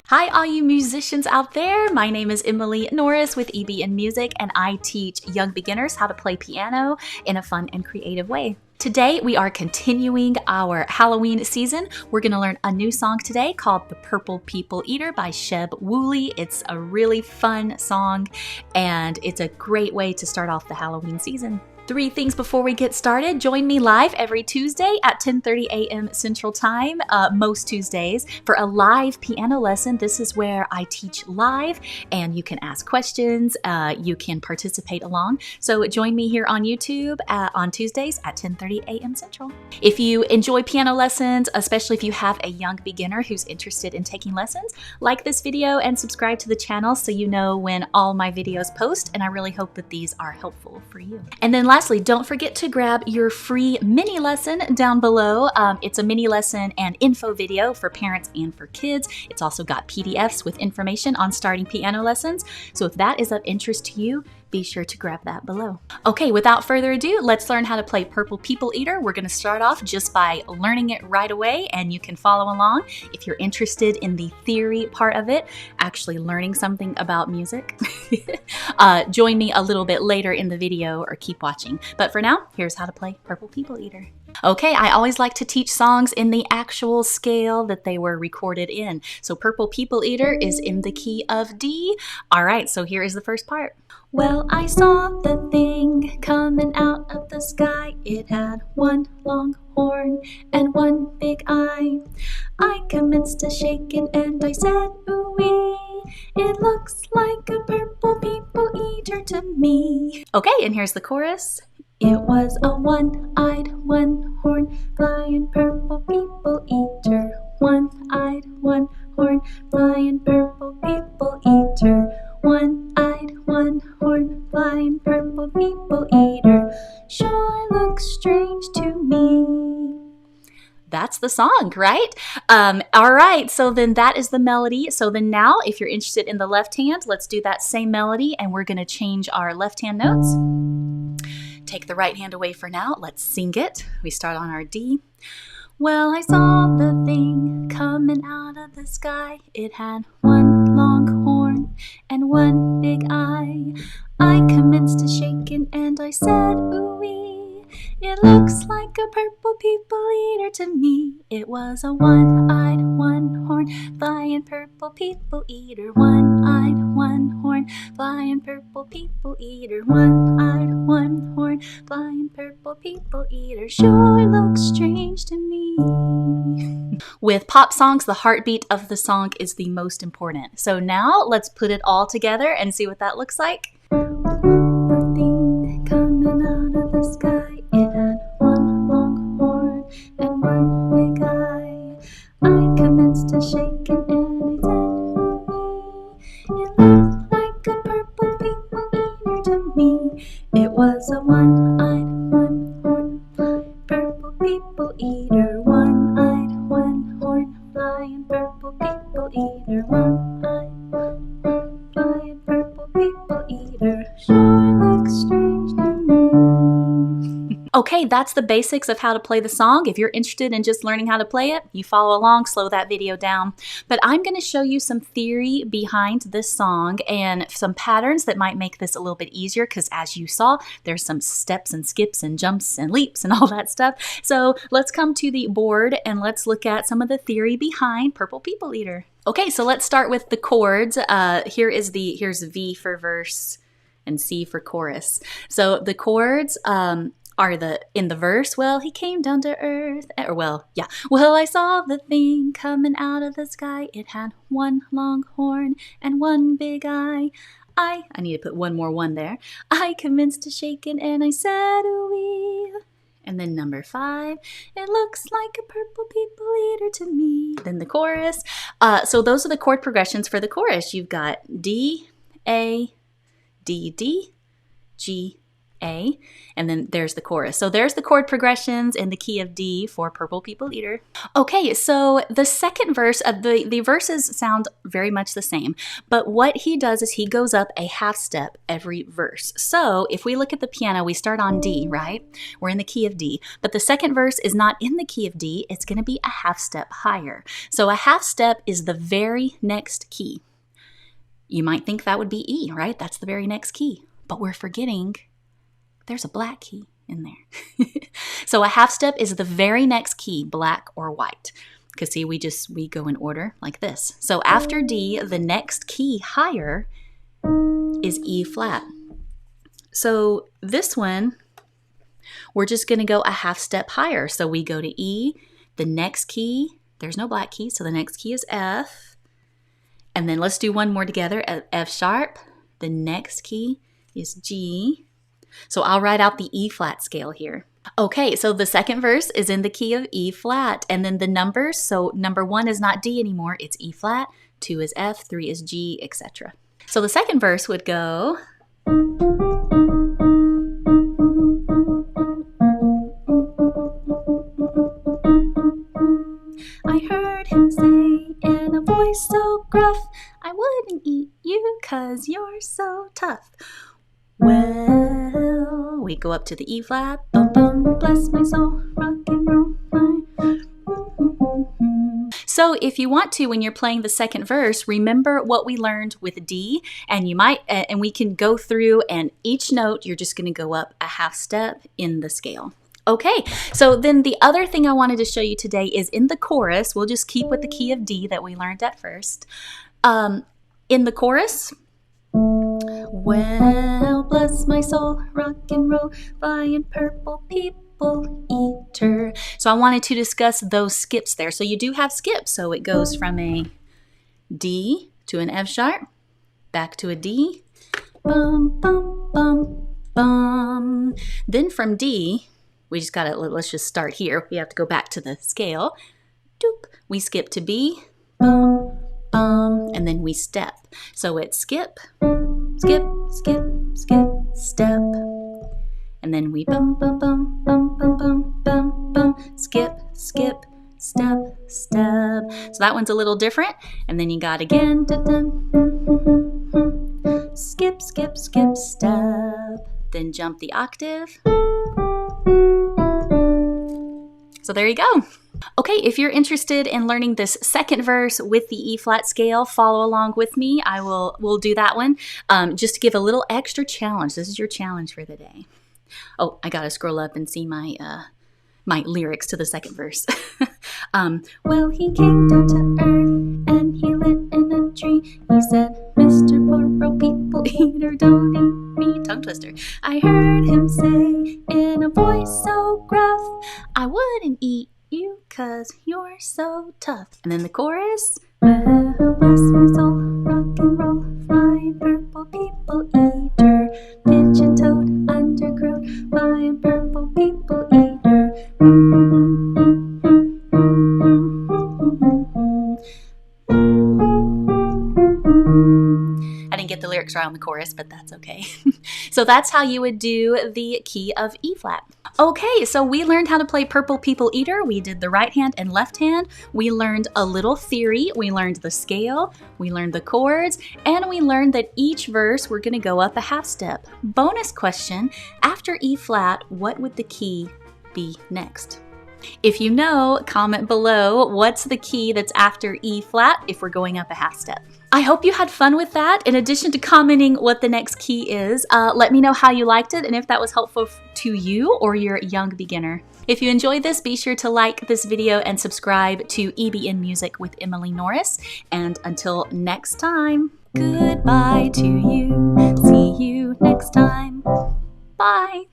Hi, all you musicians out there. My name is Emily Norris with EB in Music, and I teach young beginners how to play piano in a fun and creative way. Today, we are continuing our Halloween season. We're going to learn a new song today called The Purple People Eater by Sheb Wooley. It's a really fun song, and it's a great way to start off the Halloween season. 3 things before we get started. Join me live every Tuesday at 10:30 a.m. Central Time, most Tuesdays, for a live piano lesson. This is where I teach live, and you can ask questions. You can participate along. So join me here on YouTube on Tuesdays at 10:30 a.m. Central. If you enjoy piano lessons, especially if you have a young beginner who's interested in taking lessons, like this video and subscribe to the channel so you know when all my videos post, and I really hope that these are helpful for you. And then lastly, don't forget to grab your free mini lesson down below. It's a mini lesson and info video for parents and for kids. It's also got PDFs with information on starting piano lessons. So if that is of interest to you, be sure to grab that below. Okay, without further ado, let's learn how to play Purple People Eater. We're going to start off just by learning it right away, and you can follow along if you're interested in the theory part of it, actually learning something about music. Join me a little bit later in the video or keep watching. But for now, here's how to play Purple People Eater. Okay, I always like to teach songs in the actual scale that they were recorded in. So Purple People Eater is in the key of D. All right, so here is the first part. Well, I saw the thing coming out of the sky. It had one long horn and one big eye. I commenced to shaking and I said, ooh-wee, it looks like a purple people eater to me. Okay, and here's the chorus. It was a one-eyed, one-horn, flying purple people eater. One-eyed, one-horn, flying purple people eater. One-eyed, one-horn, flying purple people eater. Sure looks strange to me. That's the song, right? All right, so then that is the melody. So then now, if you're interested in the left hand, let's do that same melody, and we're going to change our left hand notes. Take the right hand away for now. Let's sing it. We start on our D. Well, I saw the thing coming out of the sky. It had one long horn and one big eye. I commenced to shaking and I said, ooh-wee, it looks like a purple people eater to me. It was a one-eyed, one-horn, flying purple people eater. One-eyed, one-horn, flying purple people eater. One-eyed, one-horn, flying purple people eater. Sure looks strange to me. With pop songs, the heartbeat of the song is the most important. So now let's put it all together and see what that looks like. The thing coming out of the sky, it had one long horn and one big eye. I commenced to shaking and I said, ooh-wee, it looks like a purple people eater to me. It was a one-eyed, one-horn, purple people eater. One-eyed, one-horn, flying purple people eater. One-eyed, one-horn, flying purple people eater. Sure looks strange to me. Okay, that's the basics of how to play the song. If you're interested in just learning how to play it, you follow along, slow that video down. But I'm going to show you some theory behind this song and some patterns that might make this a little bit easier because as you saw, there's some steps and skips and jumps and leaps and all that stuff. So let's come to the board and let's look at some of the theory behind Purple People Eater. Okay, so let's start with the chords. Here's V for verse and C for chorus. So the chords are in the verse, well, he came down to earth, or well, I saw the thing coming out of the sky. It had one long horn and one big eye. I need to put one more one there. I commenced to shaking and I said, ooh-wee. And then number 5, it looks like a purple people eater to me. Then the chorus. So those are the chord progressions for the chorus. You've got D, A, D, D, G, A, and then there's the chorus. So there's the chord progressions in the key of D for Purple People Eater. Okay, so the second verse of the verses sound very much the same, but what he does is he goes up a half step every verse. So if we look at the piano, we start on D, right? We're in the key of D, but the second verse is not in the key of D, it's going to be a half step higher. So a half step is the very next key. You might think that would be E, right? That's the very next key, but we're forgetting there's a black key in there. So a half step is the very next key, black or white. Because see, we go in order like this. So after D, the next key higher is E flat. So this one, we're just going to go a half step higher. So we go to E, the next key, there's no black key, so the next key is F. And then let's do one more together, F sharp. The next key is G. So I'll write out the E flat scale here. Okay, so the second verse is in the key of E flat, and then the numbers, so number 1 is not D anymore, it's E flat, 2 is F, 3 is G, etc. So the second verse would go... I heard him say in a voice so gruff, I wouldn't eat you 'cause you're so tough. Well, we go up to the E flat, bum bum, bless my soul, rock and roll. So if you want to, when you're playing the second verse, remember what we learned with D, and and we can go through, and each note you're just going to go up a half step in the scale. Okay, so then the other thing I wanted to show you today is in the chorus. We'll just keep with the key of D that we learned at first. In the chorus, well, bless my soul, rock and roll, flying purple people eater. So I wanted to discuss those skips there. So you do have skips. So it goes from a D to an F sharp, back to a D, bum, bum, bum, bum. Then from D, let's just start here. We have to go back to the scale. Doop. We skip to B, bum, bum, and then we step. So it's skip, skip, skip, skip, step. And then we bum, bum, bum, bum, bum, bum, bum, bum, skip, skip, step, step. So that one's a little different. And then you got again, skip, skip, skip, step. Then jump the octave. So there you go. Okay, if you're interested in learning this second verse with the E flat scale, follow along with me. We'll do that one just to give a little extra challenge. This is your challenge for the day. Oh, I gotta scroll up and see my lyrics to the second verse. Well, he came down to earth and he lit in a tree. He said, Mr. Purple People Eater, don't eat me. Tongue twister. I heard him say in a voice so gruff, I wouldn't eat you 'cause you're so tough. And then the chorus, well, bless my soul, rock and roll, flying purple people eater, pigeon-toed, undergrowth, flying purple people eater. I didn't get the lyrics right on the chorus, but that's okay. So that's how you would do the key of E flat. Okay, so we learned how to play Purple People Eater. We did the right hand and left hand. We learned a little theory. We learned the scale. We learned the chords. And we learned that each verse we're going to go up a half step. Bonus question, after E flat, what would the key be next? If you know, comment below what's the key that's after E flat if we're going up a half step. I hope you had fun with that. In addition to commenting what the next key is, let me know how you liked it and if that was helpful to you or your young beginner. If you enjoyed this, be sure to like this video and subscribe to EBN Music with Emily Norris. And until next time, goodbye to you. See you next time. Bye.